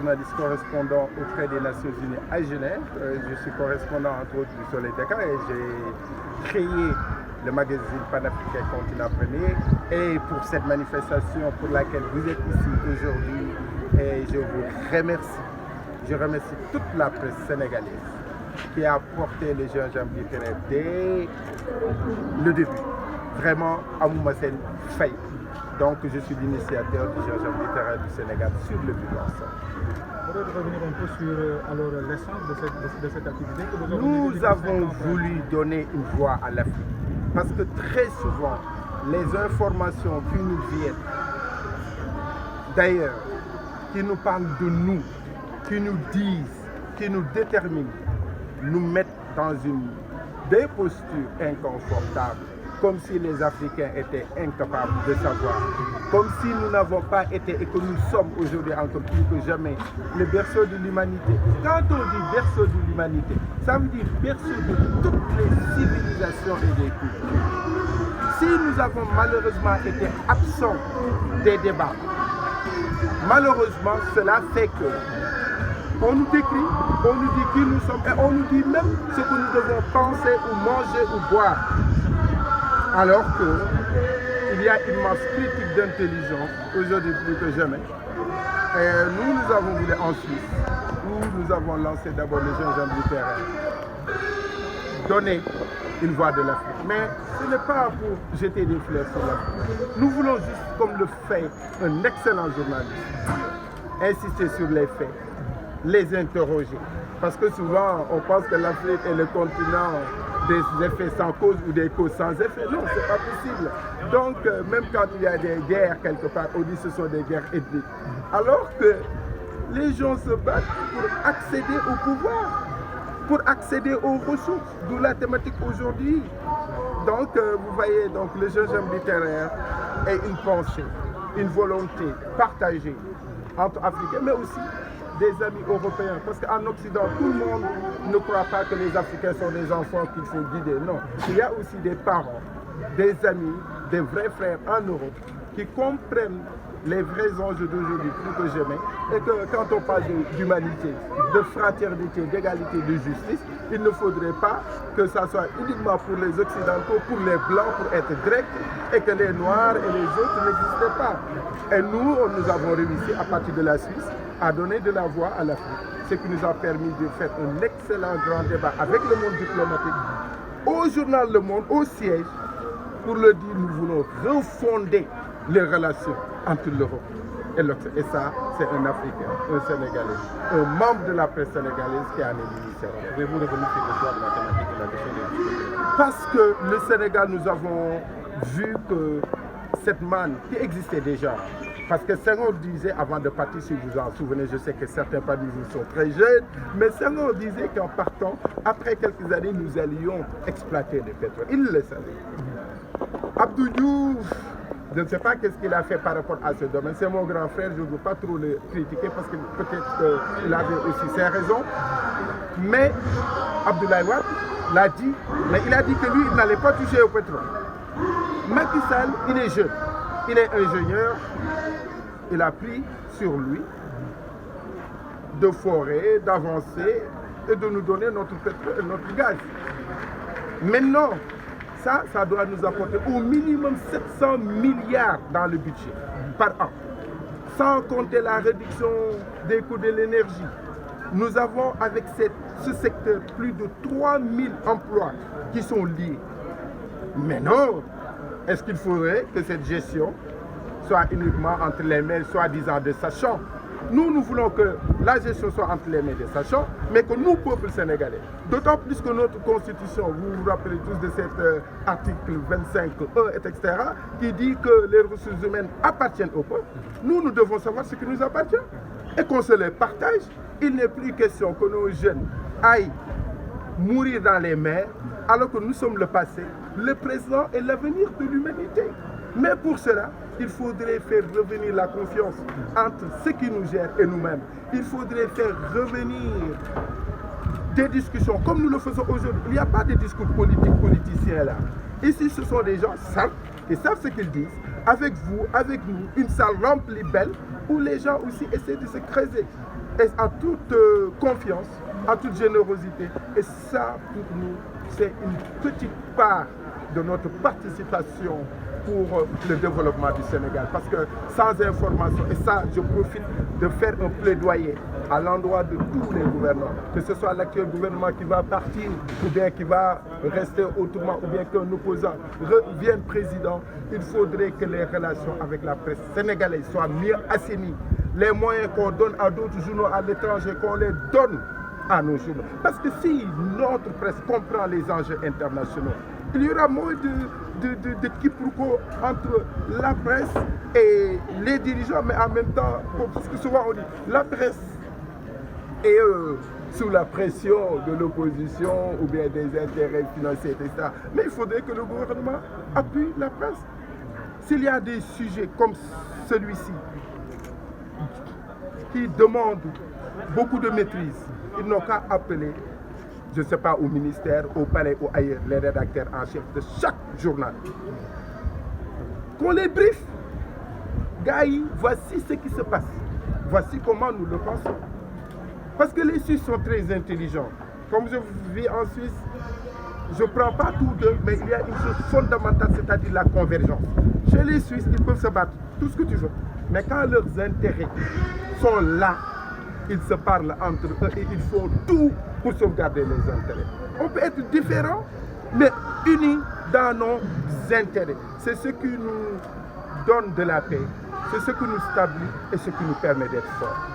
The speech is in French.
journaliste correspondant auprès des Nations Unies à Genève. Je suis correspondant entre autres du Soleil Dakar et j'ai créé le magazine panafricain Continent Premier. Et pour cette manifestation pour laquelle vous êtes ici aujourd'hui, et je vous remercie. Je remercie toute la presse sénégalaise qui a porté le gingembre littéraire dès le début. Vraiment, Amoumasen Faye. Donc, je suis l'initiateur du gingembre littéraire du Sénégal sur le vivant ensemble. Vous pouvez revenir un peu sur l'essence de cette activité que vous Nous avons voulu donner une voix à l'Afrique. Parce que très souvent, les informations qui nous viennent d'ailleurs, qui nous parlent de nous, qui nous disent, qui nous déterminent, nous mettent dans des postures inconfortables, comme si les Africains étaient incapables de savoir, comme si nous n'avons pas été et que nous sommes aujourd'hui encore plus que jamais le berceau de l'humanité. Quand on dit berceau de l'humanité, ça veut dire berceau de toutes les civilisations et des cultures. Si nous avons malheureusement été absents des débats, malheureusement cela fait que on nous décrit, on nous dit qui nous sommes et on nous dit même ce que nous devons penser ou manger ou boire. Alors qu'il y a une masse critique d'intelligence aujourd'hui plus que jamais. Et nous avons voulu en Suisse, où nous avons lancé d'abord le gingembre littéraire, donner une voix de l'Afrique. Mais ce n'est pas pour jeter des fleurs sur l'Afrique. Nous voulons juste, comme le fait un excellent journaliste, insister sur les faits, les interroger. Parce que souvent, on pense que l'Afrique est le continent des effets sans cause ou des causes sans effet. Non, ce n'est pas possible. Donc, même quand il y a des guerres quelque part, on dit que ce sont des guerres ethniques. Alors que les gens se battent pour accéder au pouvoir, pour accéder aux ressources, d'où la thématique aujourd'hui. Donc, vous voyez, donc, le gingembre littéraire est une pensée, une volonté partagée entre Africains, mais aussi des amis européens. Parce qu'en Occident, tout le monde ne croit pas que les Africains sont des enfants qu'il faut guider. Non, il y a aussi des parents, des amis, des vrais frères en Europe qui comprennent les vrais enjeux d'aujourd'hui plus que jamais. Et que quand on parle d'humanité, de fraternité, d'égalité, de justice, il ne faudrait pas que ça soit uniquement pour les Occidentaux, pour les Blancs, pour être Grecs, et que les Noirs et les autres n'existaient pas. Et nous avons réussi à partir de la Suisse à donner de la voix à l'Afrique, ce qui nous a permis de faire un excellent grand débat avec le monde diplomatique, au journal Le Monde, au siège, pour le dire, nous voulons refonder les relations entre l'Europe et l'Occident. Et ça, c'est un Africain, un Sénégalais, un membre de la presse sénégalaise qui a un initiative. Pouvez-vous revenir sur le choix de la thématique et la question des... Parce que le Sénégal, nous avons vu que cette manne qui existait déjà, parce que Senghor disait, avant de partir, si vous vous en souvenez, je sais que certains parmi vous sont très jeunes, mais Senghor disait qu'en partant, après quelques années, nous allions exploiter le pétrole. Il le savait. Abdou Diouf, je ne sais pas qu'est-ce qu'il a fait par rapport à ce domaine. C'est mon grand frère, je ne veux pas trop le critiquer parce que peut-être qu'il avait aussi ses raisons. Mais Abdoulaye Wade l'a dit, mais il a dit que lui, il n'allait pas toucher au pétrole. Macky Sall, il est jeune, il est ingénieur, il a pris sur lui de forer, d'avancer et de nous donner notre pétrole et notre gaz. Maintenant, ça doit nous apporter au minimum 700 milliards dans le budget par an, sans compter la réduction des coûts de l'énergie. Nous avons avec ce secteur plus de 3000 emplois qui sont liés. Mais non, est-ce qu'il faudrait que cette gestion soit uniquement entre les mains, soi-disant, de sachants? Nous voulons que la gestion soit entre les mains des sachants, mais que nous, peuple sénégalais, d'autant plus que notre constitution, vous vous rappelez tous de cet article 25E, etc., qui dit que les ressources humaines appartiennent au peuple, nous devons savoir ce qui nous appartient et qu'on se les partage. Il n'est plus question que nos jeunes aillent mourir dans les mers, alors que nous sommes le passé, le présent et l'avenir de l'humanité. Mais pour cela, il faudrait faire revenir la confiance entre ceux qui nous gèrent et nous-mêmes. Il faudrait faire revenir des discussions comme nous le faisons aujourd'hui. Il n'y a pas de discours politiciens là. Ici, ce sont des gens simples qui savent ce qu'ils disent. Avec vous, avec nous, une salle remplie belle où les gens aussi essaient de se creuser. et à toute confiance, à toute générosité. Et ça, pour nous, c'est une petite part de notre participation pour le développement du Sénégal. Parce que sans information, et ça, je profite de faire un plaidoyer à l'endroit de tous les gouvernants, que ce soit l'actuel gouvernement qui va partir, ou bien qui va rester autrement, ou bien qu'un opposant revienne président, il faudrait que les relations avec la presse sénégalaise soient mieux assainies. Les moyens qu'on donne à d'autres journaux à l'étranger, qu'on les donne à nos journaux. Parce que si notre presse comprend les enjeux internationaux, il y aura moins de quiproquos entre la presse et les dirigeants, mais en même temps, parce que souvent on dit, la presse est sous la pression de l'opposition ou bien des intérêts financiers, etc. Mais il faudrait que le gouvernement appuie la presse. S'il y a des sujets comme celui-ci qui demandent beaucoup de maîtrise, ils n'ont qu'à appeler, je ne sais pas, au ministère, au palais ou ailleurs, les rédacteurs en chef de chaque journal. Qu'on les briefe. Gars, voici ce qui se passe. Voici comment nous le pensons. Parce que les Suisses sont très intelligents. Comme je vis en Suisse, je ne prends pas tout d'eux, mais il y a une chose fondamentale, c'est-à-dire la convergence. Chez les Suisses, ils peuvent se battre, tout ce que tu veux. Mais quand leurs intérêts sont là, ils se parlent entre eux et ils font tout pour sauvegarder les intérêts. On peut être différents, mais unis dans nos intérêts. C'est ce qui nous donne de la paix, c'est ce qui nous stabilise et ce qui nous permet d'être forts.